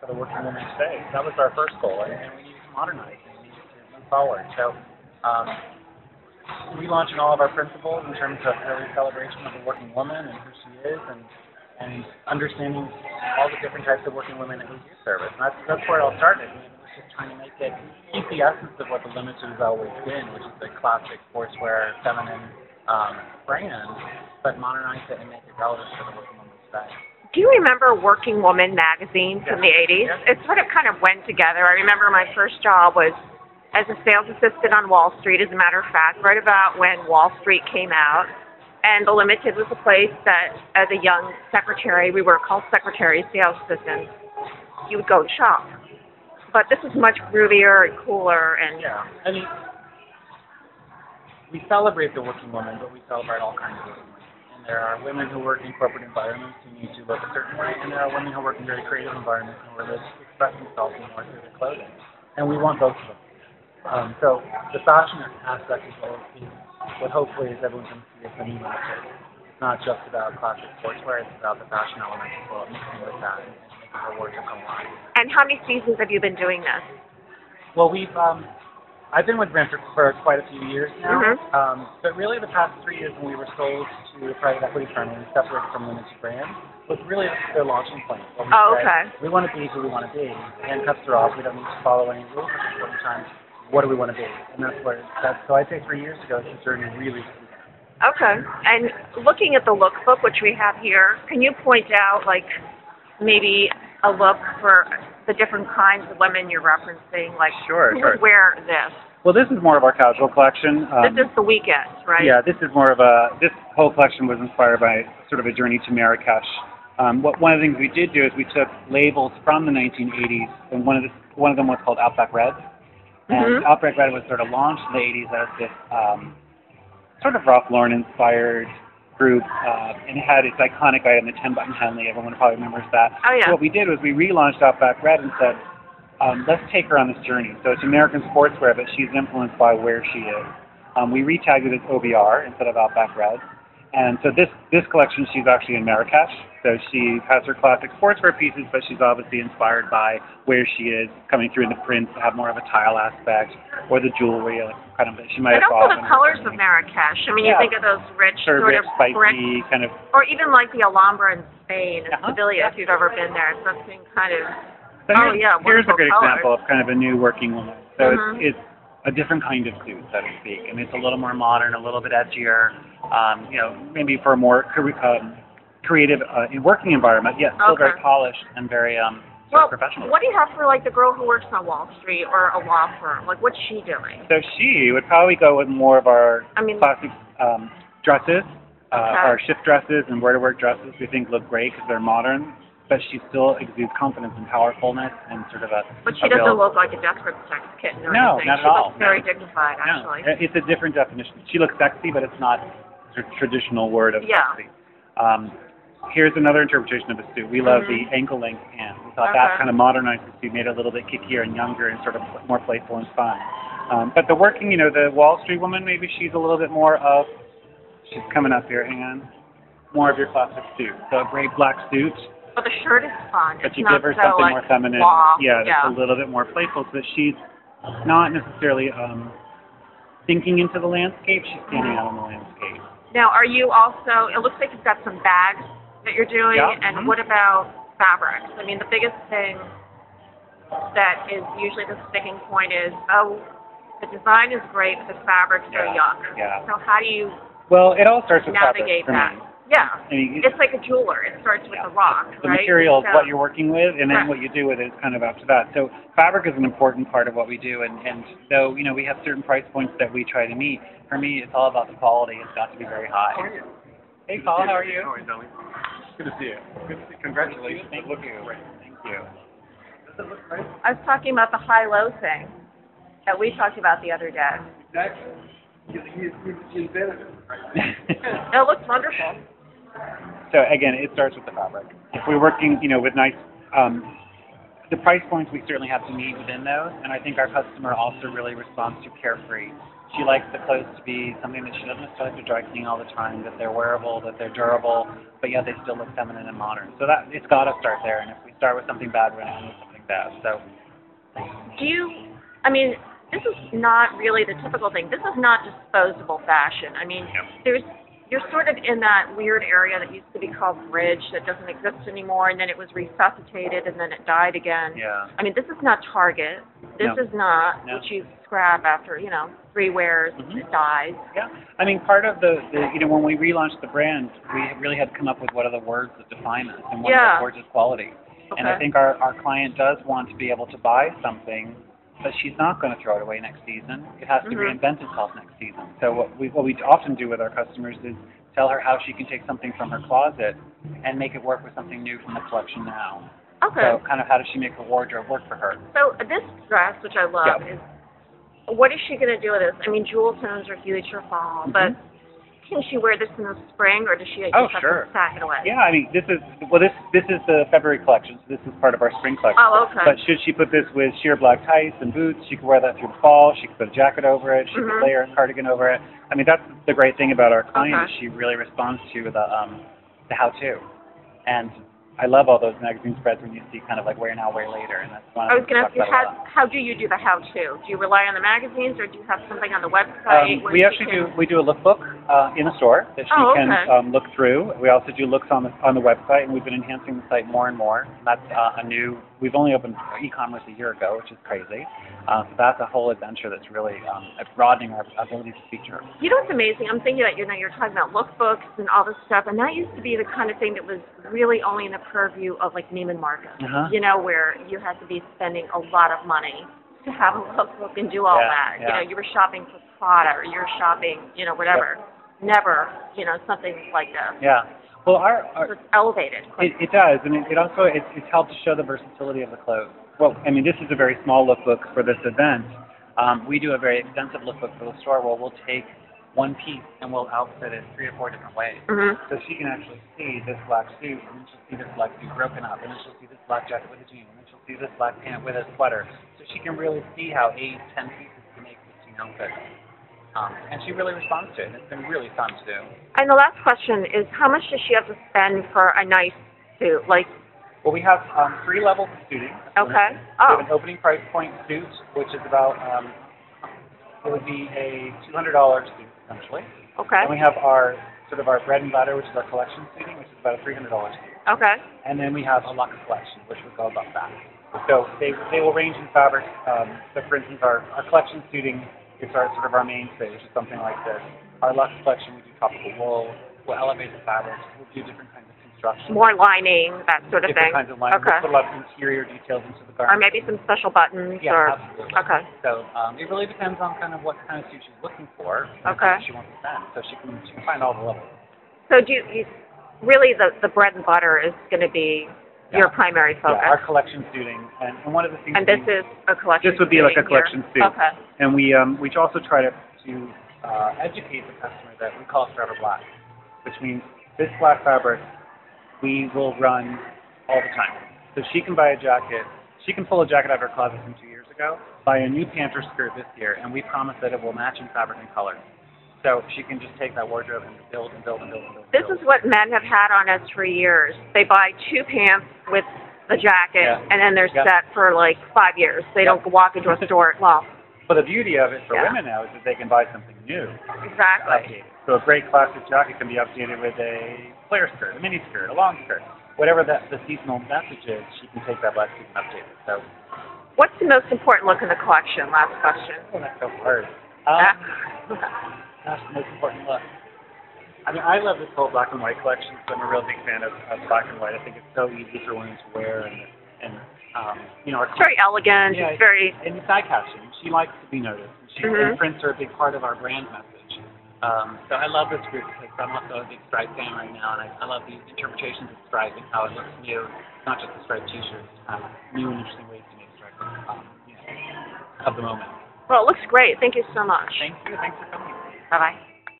for the working woman today. That was our first goal, and we needed to modernize and we needed to move forward. So relaunching all of our principles in terms of early celebration of the working woman and who she is, and understanding all the different types of working women that we do service. And that's where it all started. It was just trying to make it, keep the essence of what the Limited has always been, which is the classic sportswear, feminine brand, but modernize it and make it relevant for the working woman today. Do you remember Working Woman magazines in the 80s? Yeah. It sort of kind of went together. I remember my first job was as a sales assistant on Wall Street, as a matter of fact, right about when Wall Street came out. And the Limited was a place that, as a young secretary, we were called secretary sales assistants, you would go and shop. But this is much groovier and cooler. And yeah, I mean, we celebrate the working woman, but we celebrate all kinds of working women. And there are women who work in corporate environments who need to look a certain way, and there are women who work in very creative environments who are express themselves more through their clothing. And we want both of them. So the fashion aspect is what hopefully is everyone can see as the new Limited. It's not just about classic sportswear, it's about the fashion elements as well, mixing with that and making her wardrobe come alive. And how many seasons have you been doing this? Well, I've been with Brent for quite a few years now, but really the past 3 years when we were sold to a private equity firm and we separated from Limited Brand was really their launching point. We want to be who we want to be. Handcuffs are off, we don't need to follow any rules at this point in time. What do we want to be? And so I'd say 3 years ago, the journey really began. Okay. And looking at the lookbook, which we have here, can you point out, like, maybe a look for the different kinds of women you're referencing? Like, who would wear this? Well, this is more of our casual collection. This is the weekend, right? Yeah, this is more of this whole collection was inspired by sort of a journey to Marrakesh. One of the things we did do is we took labels from the 1980s, and one of them was called Outback Red. And Outback Red was sort of launched in the 80s as this sort of Ralph Lauren-inspired group, and it had its iconic item, the 10-button Henley. Everyone probably remembers that. Oh, yeah. So what we did was we relaunched Outback Red and said, let's take her on this journey. So it's American sportswear, but she's influenced by where she is. We retagged it as OBR instead of Outback Red. And so this collection, she's actually in Marrakesh. So she has her classic sportswear pieces, but she's obviously inspired by where she is, coming through in the prints to have more of a tile aspect, or the jewelry, kind of. She might have also the colors of Marrakesh. I mean, you think of those rich sort of spicy brick, kind of, or even like the Alhambra in Spain, in Sevilla, if you've ever been there. Something kind of. So here's a good colors. example of kind of a new working woman. So it's a different kind of suit, so to speak, and it's a little more modern, a little bit edgier, maybe for a more creative working environment, yet still very polished and very professional. What do you have for like the girl who works on Wall Street or a law firm? Like, what's she doing? So she would probably go with more of our classic dresses, our shift dresses and wear-to-work dresses. We think look great because they're modern, but she still exudes confidence and powerfulness and sort of a. But she doesn't look like a desperate sex kitten or anything. No, not at all. She looks very dignified, actually. No, it's a different definition. She looks sexy, but it's not the traditional word of sexy. Here's another interpretation of the suit. We love the ankle length pant. We thought that kind of modernized the suit, made it a little bit kickier and younger and sort of more playful and fun. But the working, the Wall Street woman, maybe she's a little bit more of. She's coming up here. Hang on. More of your classic suit. So a great black suit. But the shirt is fun. But you give her something more feminine. That's a little bit more playful, so that she's not necessarily thinking into the landscape. She's standing out on the landscape. Now, are you also? It looks like you've got some bags that you're doing. And what about fabrics? I mean, the biggest thing that is usually the sticking point is, the design is great, but the fabrics are yuck. So how do you? Well, it all starts with navigate fabric. that. Yeah, I mean, it's like a jeweler. It starts with the rock, the material is what you're working with, and then what you do with it is kind of up to that. So fabric is an important part of what we do, and though, we have certain price points that we try to meet, for me, it's all about the quality. It's got to be very high. How are you? Hey, Paul, how are you? How are you, darling? Good to see you. Good to see you. Congratulations. Thank you. Thank you. Does it look great? I was talking about the high-low thing that we talked about the other day. Exactly. You invented it, right? It looks wonderful. So again, it starts with the fabric. If we're working, with nice, the price points we certainly have to meet within those, and I think our customer also really responds to carefree. She likes the clothes to be something that she doesn't necessarily have to dry clean all the time, that they're wearable, that they're durable, but yet they still look feminine and modern. So that it's got to start there, and if we start with something bad, we're going to end with something that. So, I mean, this is not really the typical thing. This is not disposable fashion. I mean, you're sort of in that weird area that used to be called bridge that doesn't exist anymore, and then it was resuscitated, and then it died again. yeah. I mean, this is not Target. This is not what you scrap after, 3 wears, it dies. Yeah. I mean, part of the when we relaunched the brand, we really had to come up with what are the words that define us, and one of those words is quality. Okay. And I think our client does want to be able to buy something, but she's not going to throw it away next season. It has to reinvent itself next season. So what we often do with our customers is tell her how she can take something from her closet and make it work with something new from the collection now. Okay. So kind of how does she make her wardrobe work for her? So this dress, which I love, is what is she going to do with this? I mean, jewel tones are huge for fall, but can she wear this in the spring, or does she just have to stack it away? Yeah, I mean, this is the February collection, so this is part of our spring collection. Oh, okay. But should she put this with sheer black tights and boots, she could wear that through the fall. She could put a jacket over it. She could layer a cardigan over it. I mean, that's the great thing about our client is she really responds to the how-to. And I love all those magazine spreads when you see kind of like wear now, wear later, and that's one. I was going to ask you, how do you do the how-to? Do you rely on the magazines, or do you have something on the website? We actually do a lookbook in the store that she can look through. We also do looks on the website, and we've been enhancing the site more and more. That's we've only opened e-commerce a year ago, which is crazy. So that's a whole adventure that's really broadening our ability to feature. You know what's amazing? I'm thinking that you're talking about lookbooks and all this stuff, and that used to be the kind of thing that was really only in the purview of like Neiman Marcus, where you had to be spending a lot of money to have a lookbook and do all that. Yeah. You were shopping for Prada, or you were shopping, whatever. Never, something like this. Yeah. Well, it's elevated. It does, and it also it's helped to show the versatility of the clothes. Well, I mean, this is a very small lookbook for this event. We do a very extensive lookbook for the store where we'll take one piece and we'll outfit it 3 or 4 different ways. So she can actually see this black suit, and then she'll see this black suit broken up, and then she'll see this black jacket with a jean, and then she'll see this black pant with a sweater. So she can really see how 8, 10 pieces can make 15 outfits. And she really responds to it, and it's been really fun to do. And the last question is, how much does she have to spend for a nice suit? Well, we have 3 levels of suiting. Okay. We have an opening price point suit, which is about, it would be a $200 suit, essentially. Okay. And we have our bread and butter, which is our collection suiting, which is about a $300 suit. Okay. And then we have a luxe collection, which would go above that. So they will range in fabric. So, for instance, our collection suiting is our mainstay, which is something like this. Our luxe collection, we do tropical wool. We'll elevate the fabrics. We'll do different kinds of construction. More lining, that sort of different thing. Kinds of lining. Okay. We'll put a lot of interior details into the garment. Or maybe some special buttons. Yeah, absolutely. Okay. So it really depends on kind of what kind of suit she's looking for. And Okay. how she wants to spend. So she can find all the levels. So do you really the bread and butter is going to be your primary focus? Yeah, our collection suiting, and one of the things. And this is a collection. This would be like a collection suit. Okay. And we also try to educate the customer that we call it Forever Black, which means this black fabric we will run all the time. So she can buy a jacket. She can pull a jacket out of her closet from 2 years ago, buy a new pant or skirt this year, and we promise that it will match in fabric and color. So she can just take that wardrobe and build and build and build and build. This is what men have had on us for years. They buy 2 pants with the jacket, and then they're set for like 5 years. They don't walk into a store. Well, but the beauty of it for women now is that they can buy something new. Exactly. So a great classic jacket can be updated with a flare skirt, a mini skirt, a long skirt. Whatever the seasonal message is, she can take that black suit and update it. So, what's the most important look in the collection? Last question. Oh, that's so hard. Gosh, the most important look. I mean, I love this whole black and white collection, so I'm a real big fan of black and white. I think it's so easy for women to wear, and it's very elegant. Yeah, it's very. And it's eye-catching. She likes to be noticed. And prints are a big part of our brand message. So I love this group because I'm also a big stripe fan right now, and I love the interpretations of stripe and how it looks new. It's not just a striped T-shirt. New and interesting ways to make stripes of the moment. Well, it looks great. Thank you so much. Thank you. Thanks for coming. Bye-bye.